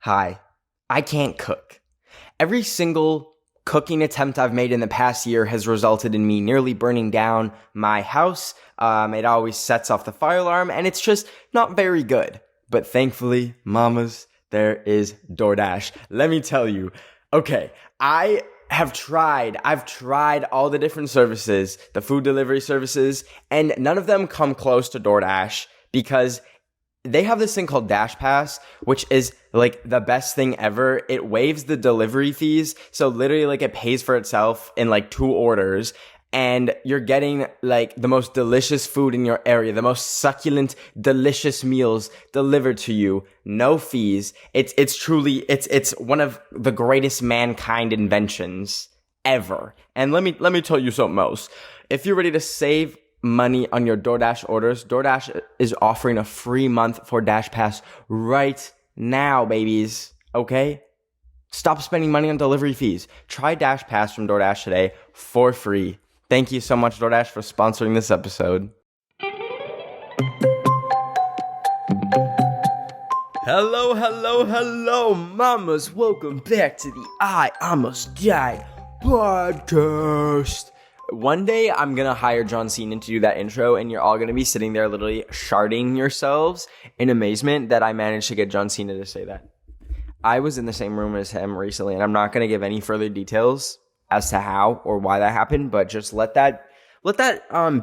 Hi, I can't cook. Every single cooking attempt I've made in the past year has resulted in me nearly burning down my house. It always sets off the fire alarm, and it's just not very good. But thankfully, mamas, there is Doordash. Let me tell you. Okay, I've tried all the different services, the food delivery services, and none of them come close to Doordash because they have this thing called DashPass, which is like the best thing ever. It waives the delivery fees. So literally like it pays for itself in like 2 orders. And you're getting like the most delicious food in your area, the most succulent, delicious meals delivered to you. No fees. It's truly one of the greatest mankind inventions ever. And let me tell you something else. If you're ready to save money on your DoorDash orders, DoorDash is offering a free month for DashPass right now, babies. Okay? Stop spending money on delivery fees. Try DashPass from DoorDash today for free. Thank you so much, DoorDash, for sponsoring this episode. Hello, mamas. Welcome back to the I Almost Died podcast. One day, I'm going to hire John Cena to do that intro, and you're all going to be sitting there literally sharding yourselves in amazement that I managed to get John Cena to say that. I was in the same room as him recently, and I'm not going to give any further details as to how or why that happened, but just let that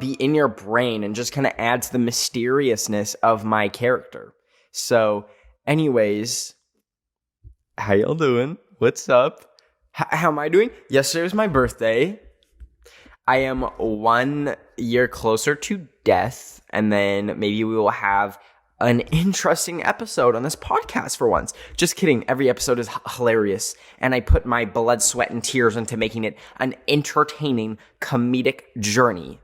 be in your brain and just kind of add to the mysteriousness of my character. So, anyways, how y'all doing? What's up? How am I doing? Yesterday was my birthday. I am 1 year closer to death, and then maybe we will have an interesting episode on this podcast for once. Just kidding. Every episode is hilarious, and I put my blood, sweat, and tears into making it an entertaining, comedic journey.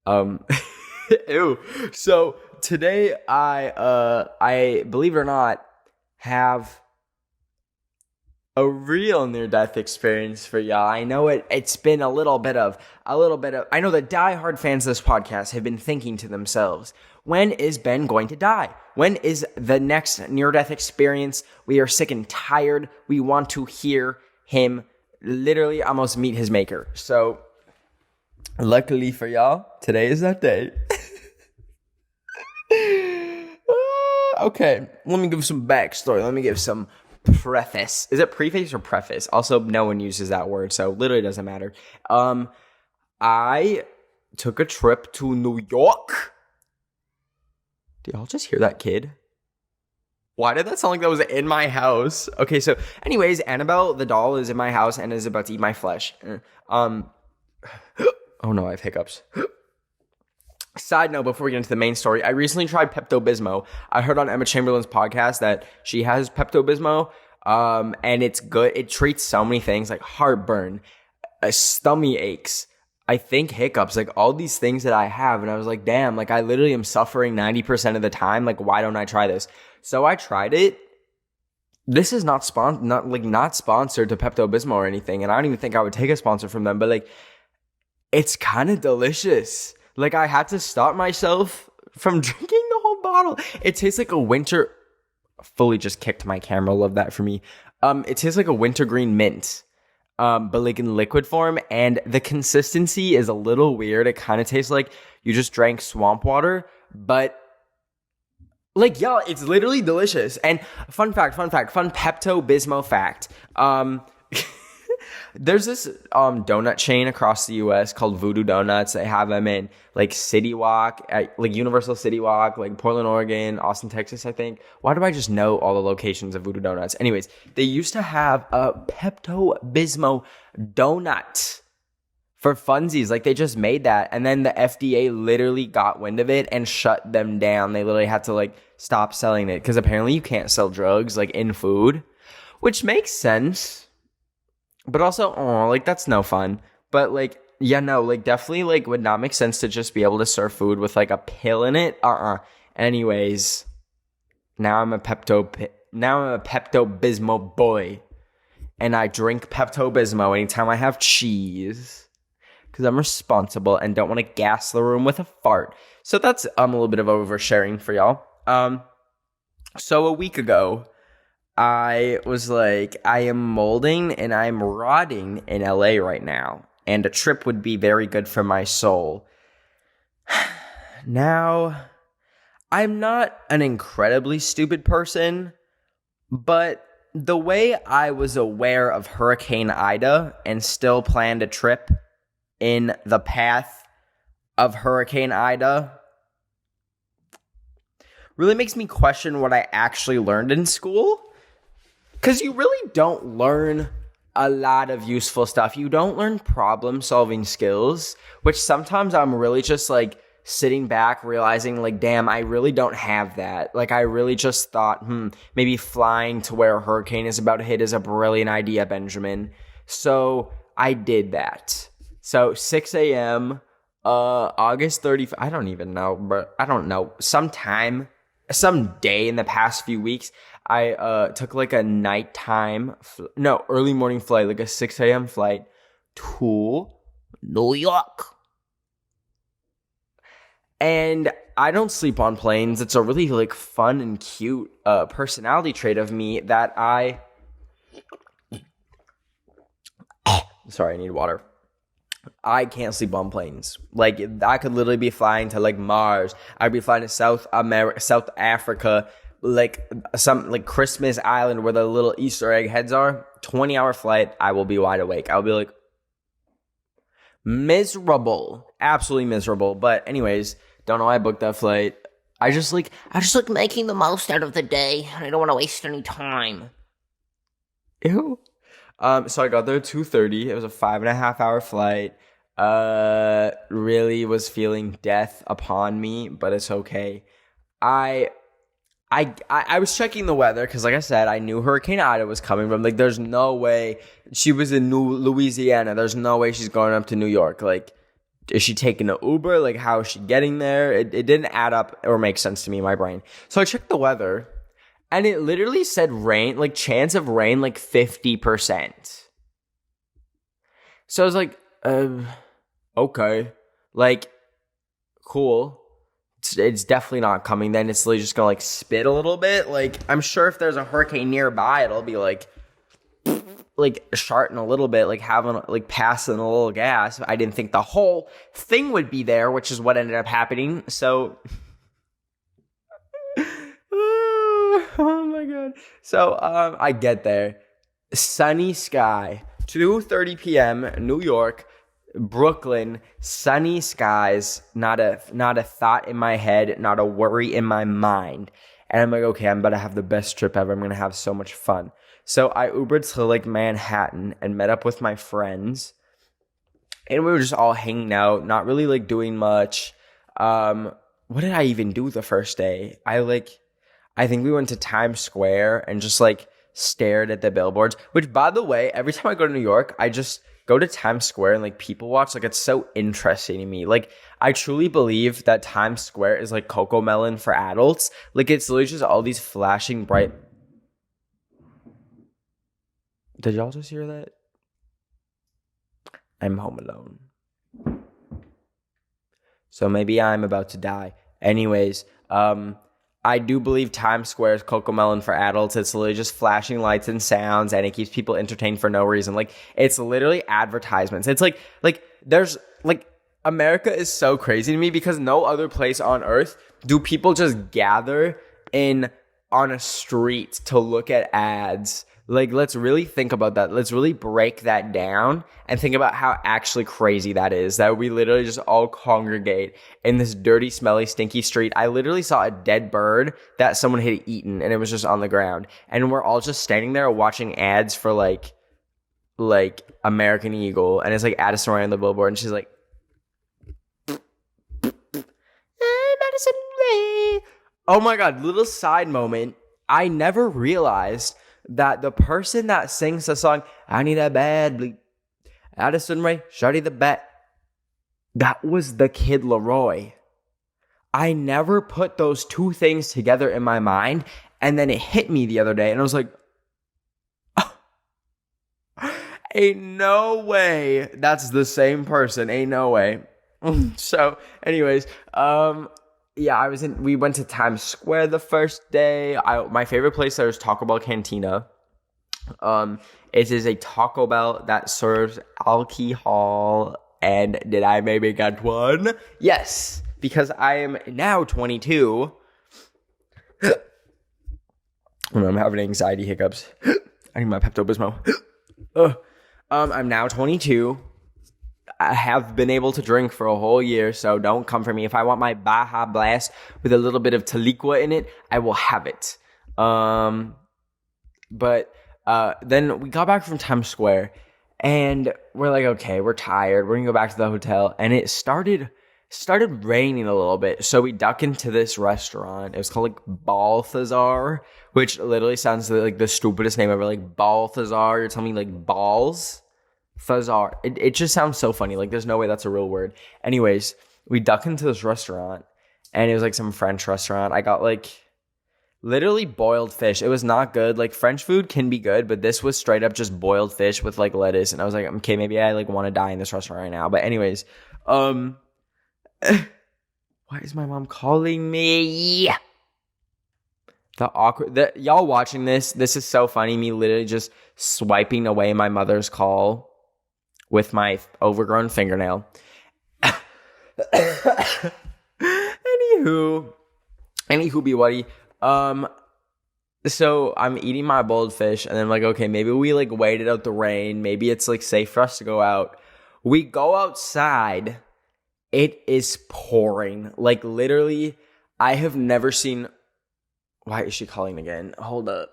Ew. So today, I believe it or not, have a real near-death experience for y'all. I know it's been a little bit of, I know the diehard fans of this podcast have been thinking to themselves, when is Ben going to die? When is the next near-death experience? We are sick and tired. We want to hear him literally almost meet his maker. So, luckily for y'all, today is that day. Okay, let me give some backstory. Let me give some preface. Is it preface or preface? Also, no one uses that word, so literally doesn't matter. I took a trip to New York. Did y'all just hear that kid? Why did that sound like that was in my house? Okay, so anyways, Annabelle the doll is in my house and is about to eat my flesh. Oh no, I have hiccups. Side note, before we get into the main story, I recently tried Pepto-Bismol. I heard on Emma Chamberlain's podcast that she has Pepto-Bismol, and it's good. It treats so many things like heartburn, stomach aches, I think hiccups, like all these things that I have. And I was like, damn, like I literally am suffering 90% of the time. Like, why don't I try this? So I tried it. This is not sponsored to Pepto-Bismol or anything. And I don't even think I would take a sponsor from them, but like, it's kind of delicious. Like, I had to stop myself from drinking the whole bottle. It tastes like a winter... Fully just kicked my camera. Love that for me. It tastes like a wintergreen mint, but like in liquid form. And the consistency is a little weird. It kind of tastes like you just drank swamp water. But, like, y'all, it's literally delicious. And fun Pepto-Bismol fact. There's this donut chain across the U.S. called Voodoo Donuts. They have them in like City Walk, like Universal City Walk, like Portland, Oregon, Austin, Texas, I think. Why do I just know all the locations of Voodoo Donuts? Anyways, they used to have a Pepto-Bismol donut for funsies. Like, they just made that, and then the FDA literally got wind of it and shut them down. They literally had to like stop selling it because apparently you can't sell drugs like in food, which makes sense. But also, like, that's no fun. But, like, yeah, no, like, definitely, like, would not make sense to just be able to serve food with, like, a pill in it. Anyways, now I'm a Pepto-Bismol boy. And I drink Pepto-Bismol anytime I have cheese. Because I'm responsible and don't want to gas the room with a fart. So that's a little bit of oversharing for y'all. So a week ago, I was like, I am molding and I'm rotting in LA right now, and a trip would be very good for my soul. Now, I'm not an incredibly stupid person, but the way I was aware of Hurricane Ida and still planned a trip in the path of Hurricane Ida really makes me question what I actually learned in school. Because you really don't learn a lot of useful stuff. You don't learn problem solving skills, which sometimes I'm really just like sitting back realizing like, damn, I really don't have that. Like, I really just thought, maybe flying to where a hurricane is about to hit is a brilliant idea, Benjamin. So I did that. So 6 a.m., August 30th, I don't even know, but I don't know, some day in the past few weeks, I took like a early morning flight, like a 6 a.m. flight to New York. And I don't sleep on planes. It's a really like fun and cute personality trait of me that sorry, I need water. I can't sleep on planes. Like, I could literally be flying to like Mars. I'd be flying to South Africa, like some like Christmas Island where the little Easter egg heads are. 20-hour flight, I will be wide awake. I'll be like miserable, absolutely miserable. But anyways, don't know why I booked that flight. I just like making the most out of the day. I don't want to waste any time. Ew. So I got there at 2:30. It was a 5.5-hour flight. Really was feeling death upon me, but it's okay. I was checking the weather because, like I said, I knew Hurricane Ida was coming from. Like, there's no way she was in Louisiana. There's no way she's going up to New York. Like, is she taking an Uber? Like, how is she getting there? It didn't add up or make sense to me in my brain. So I checked the weather. And it literally said rain, like chance of rain, like 50%. So I was like, okay, like, cool. It's definitely not coming. Then it's literally just gonna like spit a little bit. Like, I'm sure if there's a hurricane nearby, it'll be like sharting a little bit, like having like passing a little gas. I didn't think the whole thing would be there, which is what ended up happening. So. Oh my god. So I get there. Sunny sky. 2:30 p.m. New York, Brooklyn, sunny skies, not a thought in my head, not a worry in my mind. And I'm like, okay, I'm about to have the best trip ever. I'm gonna have so much fun. So I Ubered to like Manhattan and met up with my friends. And we were just all hanging out, not really like doing much. What did I even do the first day? I think we went to Times Square and just like stared at the billboards, which, by the way, every time I go to New York, I just go to Times Square and like people watch. Like, it's so interesting to me. Like, I truly believe that Times Square is like Coco Melon for adults. Like, it's literally just all these flashing bright. Did y'all just hear that? I'm home alone. So maybe I'm about to die. Anyways, I do believe Times Square is Coco Melon for adults. It's literally just flashing lights and sounds, and it keeps people entertained for no reason. Like, it's literally advertisements. It's like there's like, America is so crazy to me because no other place on earth do people just gather on a street to look at ads. Like, let's really think about that. Let's really break that down and think about how actually crazy that is, that we literally just all congregate in this dirty, smelly, stinky street. I literally saw a dead bird that someone had eaten, and it was just on the ground. And we're all just standing there watching ads for like American Eagle. And it's like Addison Rae on the billboard, and she's like, Madison Rae. Oh my God, little side moment. I never realized that the person that sings the song, I Need a Bad Bleep, Addison Rae, Shawty the Bat, that was the Kid Laroi. I never put those two things together in my mind, and then it hit me the other day, and I was like, oh, ain't no way that's the same person. Ain't no way. So, anyways, yeah, we went to Times Square the first day. My favorite place there is Taco Bell Cantina. It is a Taco Bell that serves alcohol. And did I maybe get one? Yes, because I am now 22. I'm having anxiety hiccups. I need my Pepto-Bismol. I'm now 22. I have been able to drink for a whole year, so don't come for me. If I want my Baja Blast with a little bit of Taliqua in it, I will have it. But then we got back from Times Square, and we're like, okay, we're tired. We're going to go back to the hotel. And it started raining a little bit, so we duck into this restaurant. It was called, like, Balthazar, which literally sounds like the stupidest name ever. Like, Balthazar, you're telling me, like, balls? Thazar. It just sounds so funny. Like, there's no way that's a real word. Anyways, we duck into this restaurant, and it was, like, some French restaurant. I got, like, literally boiled fish. It was not good. Like, French food can be good, but this was straight up just boiled fish with, like, lettuce. And I was like, okay, maybe I, like, want to die in this restaurant right now. But anyways, why is my mom calling me? Y'all watching this is so funny. Me literally just swiping away my mother's call with my overgrown fingernail. Anywho, be buddy. So I'm eating my boiled fish, and then I'm like, okay, maybe we, like, waited out the rain. Maybe it's, like, safe for us to go out. We go outside. It is pouring. Like, literally, I have never seen... Why is she calling again? Hold up.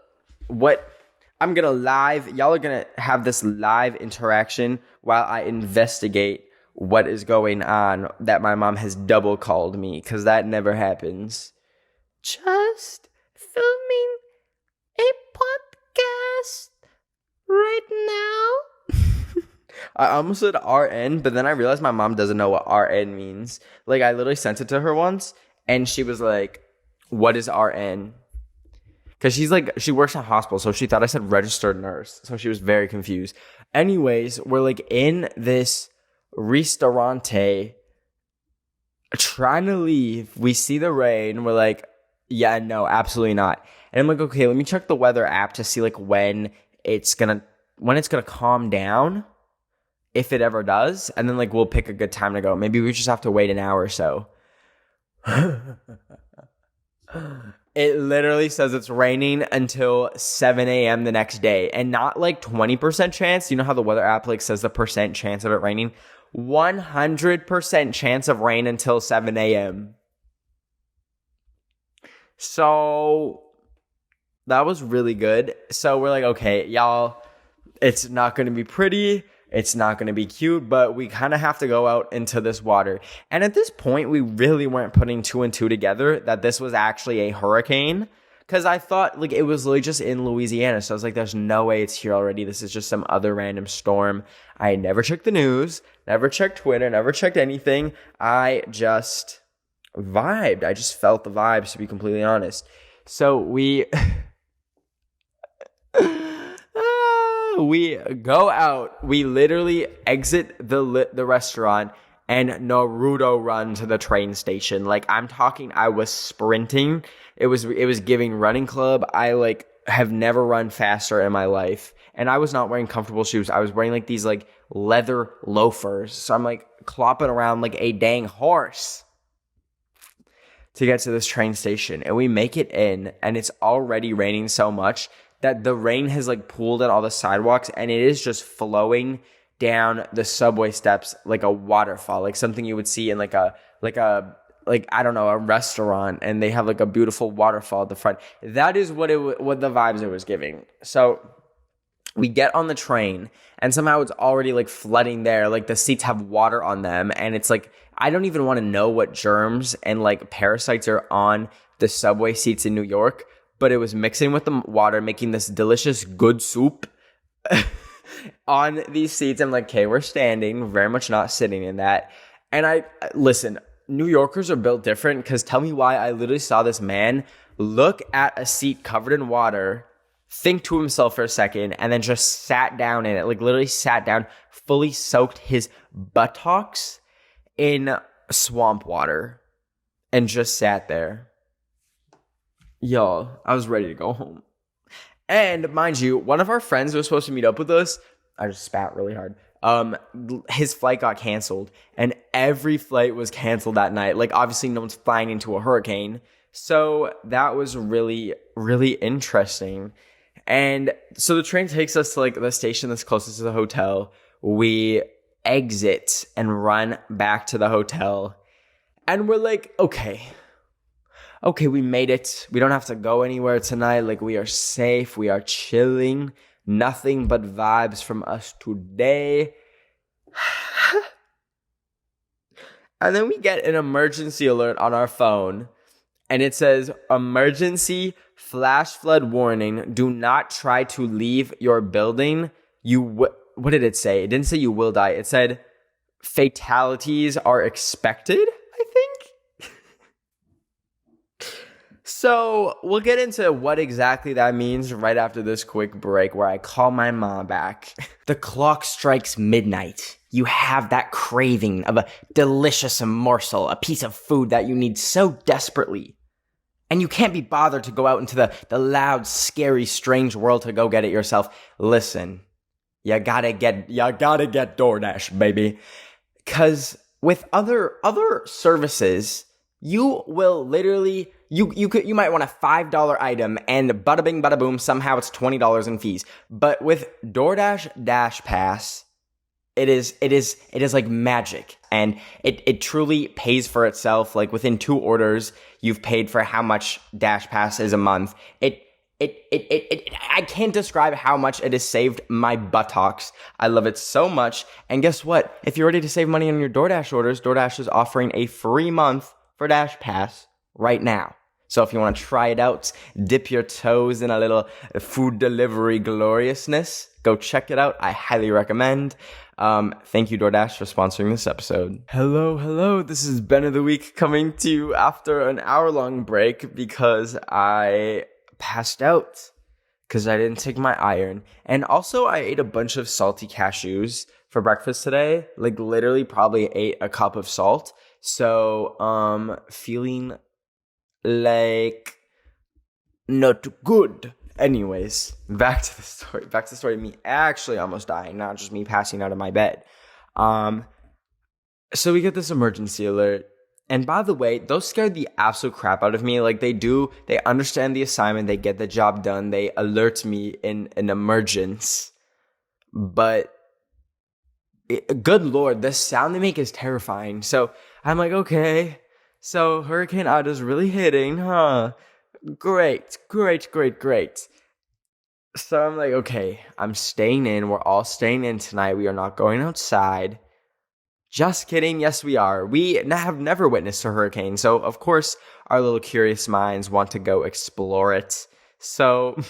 What? I'm going to y'all are going to have this live interaction while I investigate what is going on that my mom has double called me, because that never happens. Just filming a podcast right now. I almost said RN, but then I realized my mom doesn't know what RN means. Like, I literally sent it to her once, and she was like, what is RN? Because she works in a hospital, so she thought I said registered nurse. So she was very confused. Anyways, we're, like, in this ristorante trying to leave. We see the rain. We're like, yeah, no, absolutely not. And I'm like, okay, let me check the weather app to see, like, when it's gonna calm down, if it ever does. And then, like, we'll pick a good time to go. Maybe we just have to wait an hour or so. It literally says it's raining until 7 a.m. the next day. And not, like, 20% chance. You know how the weather app, like, says the percent chance of it raining? 100% chance of rain until 7 a.m. So that was really good. So we're like, okay, y'all, it's not going to be pretty. It's not going to be cute, but we kind of have to go out into this water. And at this point, we really weren't putting two and two together that this was actually a hurricane. Because I thought, like, it was literally just in Louisiana. So I was like, there's no way it's here already. This is just some other random storm. I never checked the news, never checked Twitter, never checked anything. I just vibed. I just felt the vibes, to be completely honest. So we go out. We literally exit the restaurant and Naruto run to the train station. Like, I'm talking, I was sprinting. It was giving running club. I, like, have never run faster in my life. And I was not wearing comfortable shoes. I was wearing, like, these, like, leather loafers. So I'm, like, clopping around like a dang horse to get to this train station. And we make it in, and it's already raining so much that the rain has, like, pooled at all the sidewalks, and it is just flowing down the subway steps like a waterfall, like something you would see in like I don't know, a restaurant, and they have, like, a beautiful waterfall at the front. That is what the vibes it was giving. So we get on the train, and somehow it's already, like, flooding there. Like, the seats have water on them, and it's like, I don't even want to know what germs and, like, parasites are on the subway seats in New York, but it was mixing with the water, making this delicious good soup on these seats. I'm like, okay, we're standing, very much not sitting in that. And listen, New Yorkers are built different, because tell me why. I literally saw this man look at a seat covered in water, think to himself for a second, and then just sat down in it. Like, literally sat down, fully soaked his buttocks in swamp water. and just sat there. Y'all, I was ready to go home. And mind you, one of our friends who was supposed to meet up with us, I just spat really hard. His flight got canceled, and every flight was canceled that night. Like, obviously, no one's flying into a hurricane. So that was really, really interesting. And so the train takes us to like the station that's closest to the hotel. We exit and run back to the hotel. And we're like, okay, we made it. We don't have to go anywhere tonight. Like, we are safe. We are chilling. Nothing but vibes from us today. And then we get an emergency alert on our phone. And it says, emergency flash flood warning. Do not try to leave your building. What did it say? It didn't say you will die. It said fatalities are expected, I think. So we'll get into what exactly that means right after this quick break where I call my mom back. The clock strikes midnight. You have that craving of a delicious morsel, a piece of food that you need so desperately. And you can't be bothered to go out into the loud, scary, strange world to go get it yourself. Listen, you gotta get DoorDash, baby. 'Cause with other services, you will literally, you might want a $5 item and bada bing, bada boom, somehow it's $20 in fees. But with DoorDash DashPass, it is like magic, and it truly pays for itself. Like, within 2 orders, you've paid for how much DashPass is a month. I can't describe how much it has saved my buttocks. I love it so much. And guess what? If you're ready to save money on your DoorDash orders, DoorDash is offering a free month for DashPass right now. So if you want to try it out, dip your toes in a little food delivery gloriousness, go check it out. I highly recommend. Thank you, DoorDash, for sponsoring this episode. Hello. This is Ben of the Week coming to you after an hour-long break because I passed out because I didn't take my iron. And also, I ate a bunch of salty cashews for breakfast today. Like, literally probably ate a cup of salt. So, feeling like not good. Anyways, back to the story. Back to the story of me actually almost dying, not just me passing out of my bed. So we get this emergency alert. And by the way, those scared the absolute crap out of me. Like, they understand the assignment, they get the job done, they alert me in an emergence. But good Lord, the sound they make is terrifying. So I'm like, okay, so Hurricane Ida's really hitting, huh? Great. So I'm like, okay, I'm staying in. We're all staying in tonight. We are not going outside. Just kidding. Yes, we are. We have never witnessed a hurricane. So, of course, our little curious minds want to go explore it. So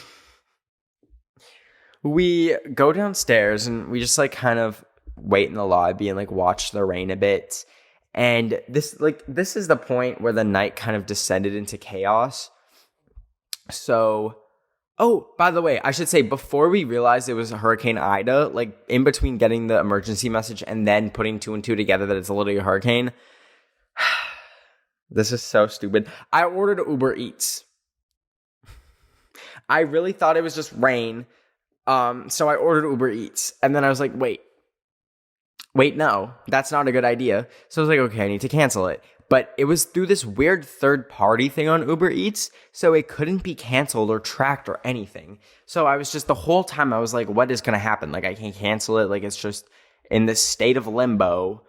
we go downstairs and we just like kind of wait in the lobby and like watch the rain a bit. And this is the point where the night kind of descended into chaos. So, oh, by the way, I should say, before we realized it was Hurricane Ida, like in between getting the emergency message and then putting 2 and 2 together that it's literally a hurricane, this is so stupid. I ordered Uber Eats. I really thought it was just rain. So I ordered Uber Eats. And then I was like, wait, no, that's not a good idea. So I was like, okay, I need to cancel it. But it was through this weird third-party thing on Uber Eats, so it couldn't be canceled or tracked or anything. So I was just, the whole time, I was like, what is going to happen? Like, I can't cancel it. Like, it's just in this state of limbo.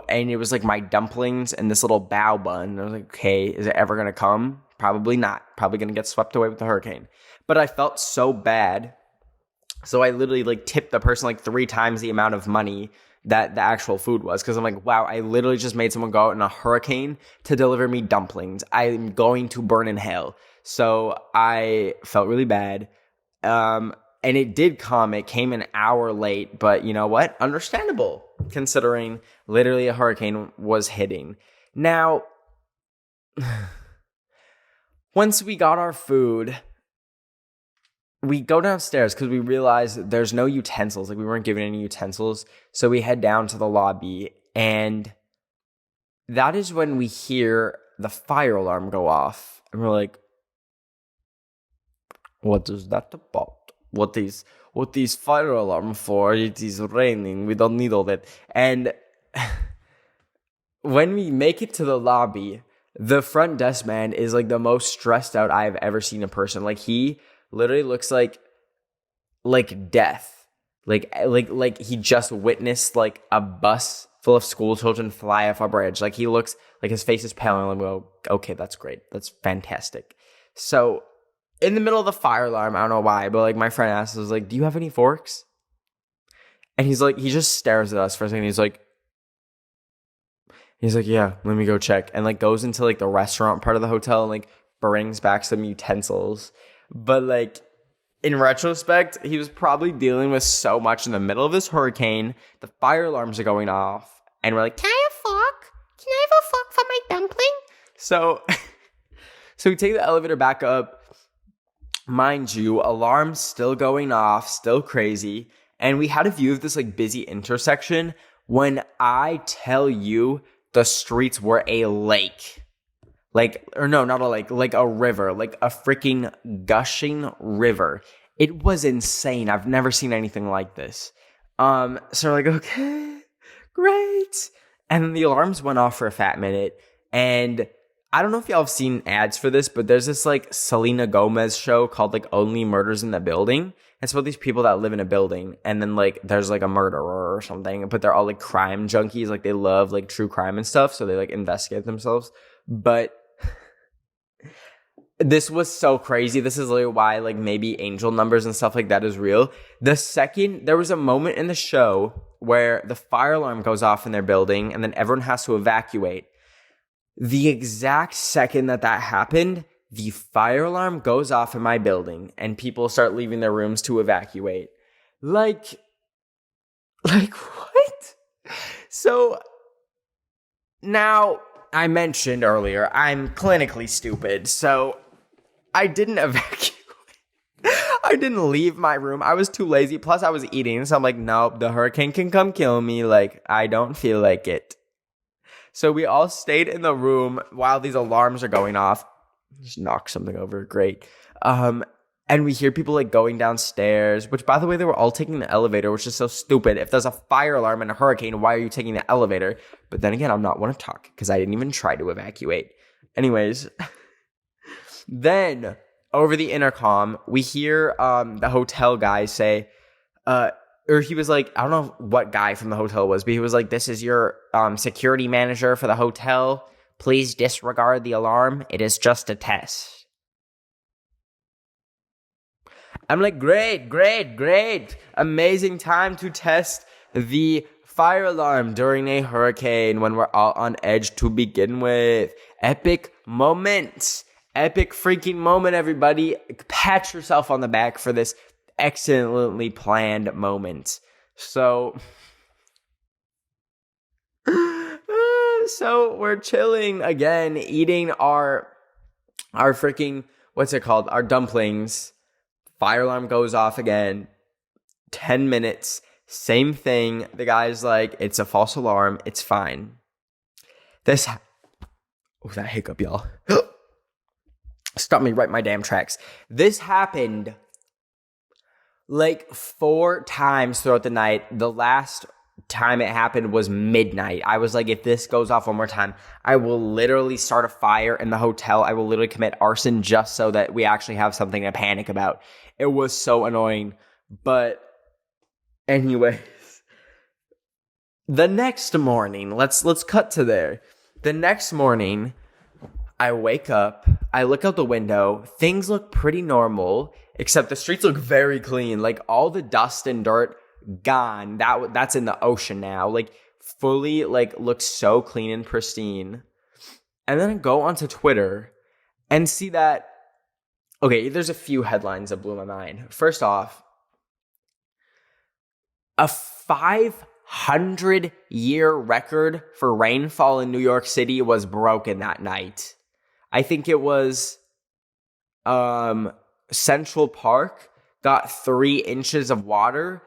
And it was like my dumplings and this little bao bun. And I was like, okay, is it ever going to come? Probably not. Probably going to get swept away with the hurricane. But I felt so bad. So I literally, like, tipped the person, like, 3 times the amount of money that the actual food was, because I'm like, wow, I literally just made someone go out in a hurricane to deliver me dumplings. I'm going to burn in hell. So I felt really bad. And it did come. It came an hour late, but you know what? Understandable, considering literally a hurricane was hitting. Now, once we got our food, we go downstairs because we realized there's no utensils. Like, we weren't given any utensils. So we head down to the lobby, and that is when we hear the fire alarm go off. And we're like, what is that about? What these fire alarm for? It is raining. We don't need all that. And when we make it to the lobby, the front desk man is like the most stressed out I've ever seen a person. Like he literally looks like death. Like he just witnessed like a bus full of school children fly off a bridge. Like he looks like his face is pale, and I'm like, okay, that's great. That's fantastic. So in the middle of the fire alarm, I don't know why, but like my friend asked us, like, do you have any forks? And he's like, he just stares at us for a second. He's like, yeah, let me go check. And like goes into like the restaurant part of the hotel and like brings back some utensils. But like in retrospect, he was probably dealing with so much in the middle of this hurricane. The fire alarms are going off. And we're like, can I have a fork? Can I have a fork for my dumpling? So we take the elevator back up. Mind you, alarms still going off, still crazy. And we had a view of this like busy intersection. When I tell you the streets were a lake. Like, or no, not a lake, like a river, like a freaking gushing river. It was insane. I've never seen anything like this. So we're like, okay, great. And then the alarms went off for a fat minute. And I don't know if y'all have seen ads for this, but there's this like Selena Gomez show called like Only Murders in the Building. It's about these people that live in a building, and then like there's like a murderer or something, but they're all like crime junkies. Like they love like true crime and stuff, so they like investigate themselves. But this was so crazy. This is literally why like maybe angel numbers and stuff like that is real. The second there was a moment in the show where the fire alarm goes off in their building, and then everyone has to evacuate. The exact second that happened, the fire alarm goes off in my building and people start leaving their rooms to evacuate. Like what? So now I mentioned earlier, I'm clinically stupid. So I didn't evacuate. I didn't leave my room. I was too lazy. Plus I was eating. So I'm like, nope, the hurricane can come kill me. Like I don't feel like it. So we all stayed in the room while these alarms are going off. Just knock something over. Great. And we hear people like going downstairs, which by the way, they were all taking the elevator, which is so stupid. If there's a fire alarm and a hurricane, why are you taking the elevator? But then again, I'm not one to talk because I didn't even try to evacuate. Anyways, then over the intercom, we hear the hotel guy say, or he was like, I don't know what guy from the hotel was, but he was like, this is your security manager for the hotel. Please disregard the alarm. It is just a test. I'm like, great. Amazing time to test the fire alarm during a hurricane when we're all on edge to begin with. Epic moment. Epic freaking moment, everybody. Pat yourself on the back for this excellently planned moment. So we're chilling again, eating our freaking, what's it called? Our dumplings. Fire alarm goes off again. 10 minutes. Same thing. The guy's like, it's a false alarm. It's fine. That hiccup, y'all. Stop me right in my damn tracks. This happened like 4 times throughout the night. The last time it happened was midnight. I was like, if this goes off one more time, I will literally start a fire in the hotel. I will literally commit arson just so that we actually have something to panic about. It was so annoying. But anyways, the next morning, let's cut to there. The next morning, I wake up, I look out the window, things look pretty normal, except the streets look very clean. Like all the dust and dirt gone. That's in the ocean now. Like fully like looks so clean and pristine. And then I go onto Twitter and see that, okay, there's a few headlines that blew my mind. First off, a 500-year record for rainfall in New York City was broken that night. I think it was Central Park got 3 inches of water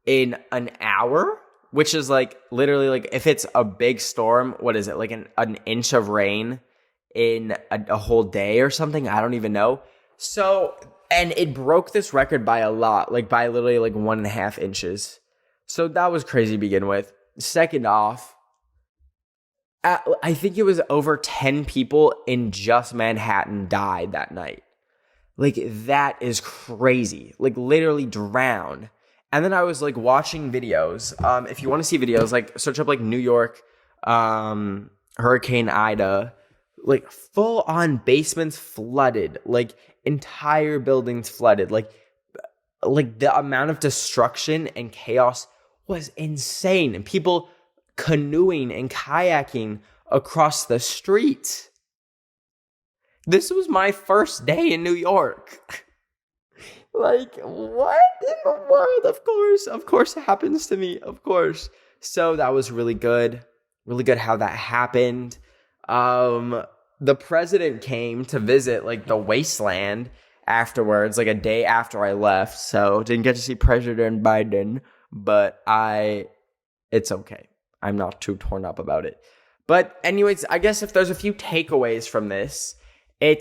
in an hour, which is like literally like if it's a big storm, what is it? Like an inch of rain in a whole day or something. I don't even know. So, and it broke this record by a lot, like by literally like 1.5 inches. So that was crazy to begin with. Second off, I think it was over 10 people in just Manhattan died that night. Like, that is crazy. Like, literally drowned. And then I was, like, watching videos. If you want to see videos, like, search up, like, New York, Hurricane Ida. Like, full-on basements flooded. Like, entire buildings flooded. Like, the amount of destruction and chaos was insane. And people canoeing and kayaking across the street. This was my first day in New York. Like, what in the world? Of course it happens to me, of course. So that was really good how that happened. The president came to visit, like, the wasteland afterwards, like a day after I left. So didn't get to see President Biden, but it's okay. I'm not too torn up about it. But anyways, I guess if there's a few takeaways from this, there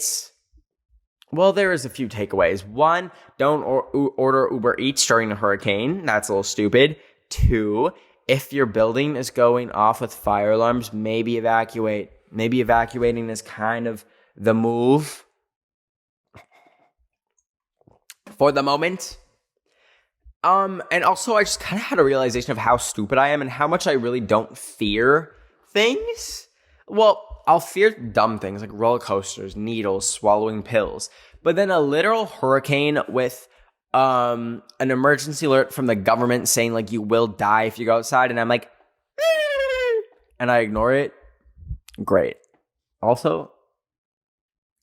is a few takeaways. 1, don't order Uber Eats during a hurricane. That's a little stupid. 2, if your building is going off with fire alarms, maybe evacuate. Maybe evacuating is kind of the move for the moment. And also I just kind of had a realization of how stupid I am and how much I really don't fear things. Well, I'll fear dumb things like roller coasters, needles, swallowing pills. But then a literal hurricane with an emergency alert from the government saying, like, you will die if you go outside. And I'm like, and I ignore it. Great. Also,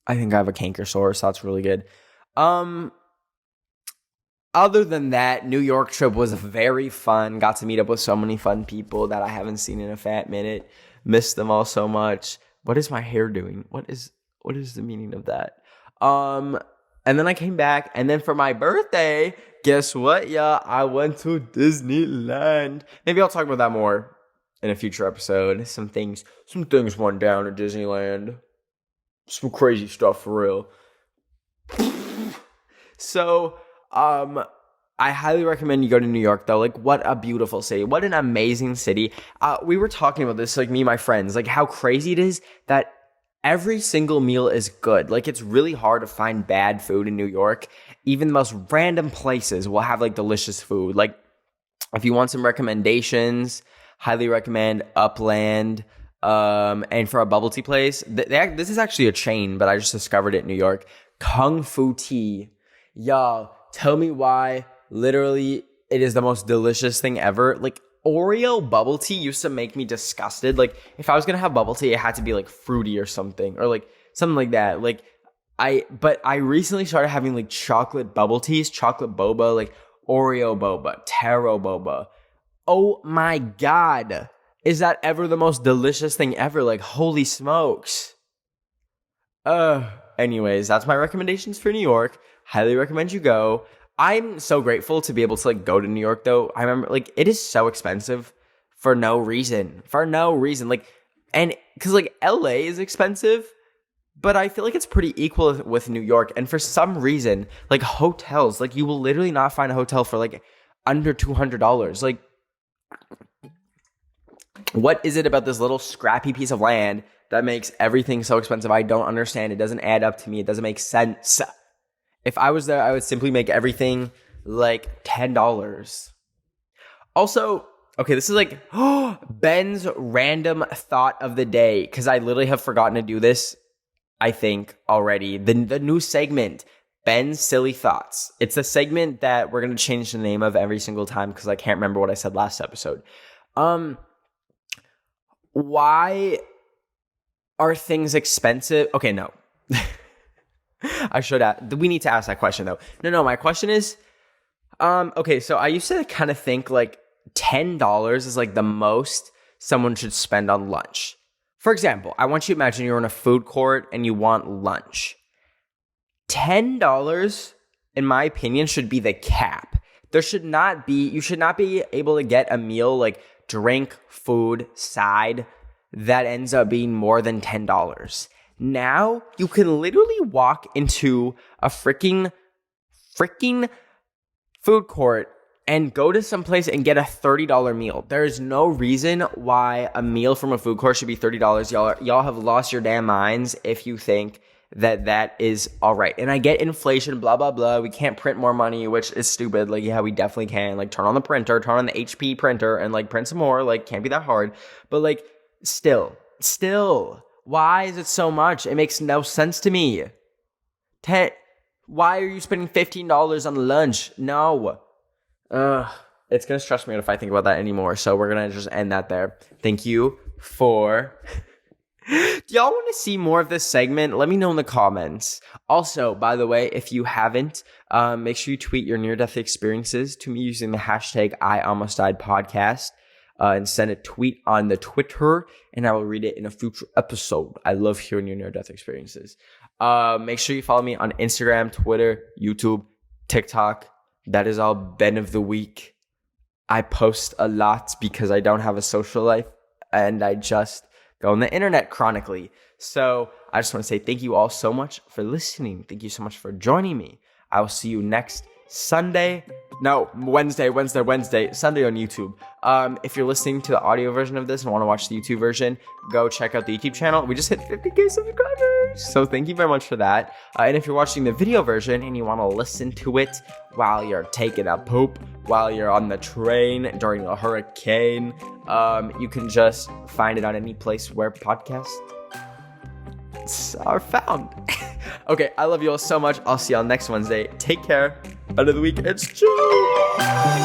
I think I have a canker sore, so that's really good. Other than that, New York trip was very fun. Got to meet up with so many fun people that I haven't seen in a fat minute. Missed them all so much. What is my hair doing? What is the meaning of that? And then I came back, and then for my birthday, guess what, y'all? I went to Disneyland. Maybe I'll talk about that more in a future episode. Some things went down at Disneyland. Some crazy stuff for real. So, I highly recommend you go to New York, though. Like, what a beautiful city. What an amazing city. We were talking about this, like, me and my friends, like, how crazy it is that every single meal is good. Like, it's really hard to find bad food in New York. Even the most random places will have, like, delicious food. Like, if you want some recommendations, highly recommend Upland. And for a bubble tea place, this is actually a chain, but I just discovered it in New York. Kung Fu Tea. Y'all, tell me why. Literally, it is the most delicious thing ever. Like, Oreo bubble tea used to make me disgusted. Like, if I was gonna have bubble tea, it had to be like fruity or something, or like something like that. Like, but I recently started having like chocolate bubble teas, chocolate boba, like Oreo boba, taro boba. Oh my God. Is that ever the most delicious thing ever? Like, holy smokes. Anyways, that's my recommendations for New York. Highly recommend you go. I'm so grateful to be able to, like, go to New York, though. I remember, like, it is so expensive for no reason. Like, and because, like, LA is expensive, but I feel like it's pretty equal with New York. And for some reason, like, hotels, like, you will literally not find a hotel for, like, under $200. Like, what is it about this little scrappy piece of land that makes everything so expensive? I don't understand. It doesn't add up to me. It doesn't make sense. If I was there, I would simply make everything like $10. Also, okay, this is like Ben's random thought of the day, because I literally have forgotten to do this, I think, already. The new segment, Ben's Silly Thoughts. It's a segment that we're going to change the name of every single time because I can't remember what I said last episode. Why are things expensive? Okay, no. We need to ask that question, though. No, my question is, okay, so I used to kind of think, like, $10 is, like, the most someone should spend on lunch. For example, I want you to imagine you're in a food court and you want lunch. $10, in my opinion, should be the cap. You should not be able to get a meal, like, drink, food, side, that ends up being more than $10. Now you can literally walk into a freaking food court and go to some place and get a $30 meal. There is no reason why a meal from a food court should be $30. Y'all have lost your damn minds if you think that is all right. And I get inflation, blah, blah, blah. We can't print more money, which is stupid. Like, yeah, we definitely can. Like, turn on the printer, turn on the HP printer and like print some more. Like, can't be that hard. But like, still, why is it so much? It makes no sense to me. Why are you spending $15 on lunch? No. It's going to stress me out if I think about that anymore. So we're going to just end that there. Thank you for... Do y'all want to see more of this segment? Let me know in the comments. Also, by the way, if you haven't, make sure you tweet your near-death experiences to me using the hashtag #IAlmostDiedPodcast and send a tweet on the Twitter, and I will read it in a future episode. I love hearing your near-death experiences. Make sure you follow me on Instagram, Twitter, YouTube, TikTok. That is all Ben of the Week. I post a lot because I don't have a social life, and I just go on the internet chronically. So I just want to say thank you all so much for listening. Thank you so much for joining me. I will see you next Wednesday, Sunday on YouTube. If you're listening to the audio version of this and want to watch the YouTube version, go check out the YouTube channel. We just hit 50,000 subscribers, so thank you very much for that. And if you're watching the video version and you want to listen to it while you're taking a poop, while you're on the train during a hurricane, you can just find it on any place where podcasts are found. Okay, I love you all so much. I'll see y'all next Wednesday. Take care. End of the week. It's chill.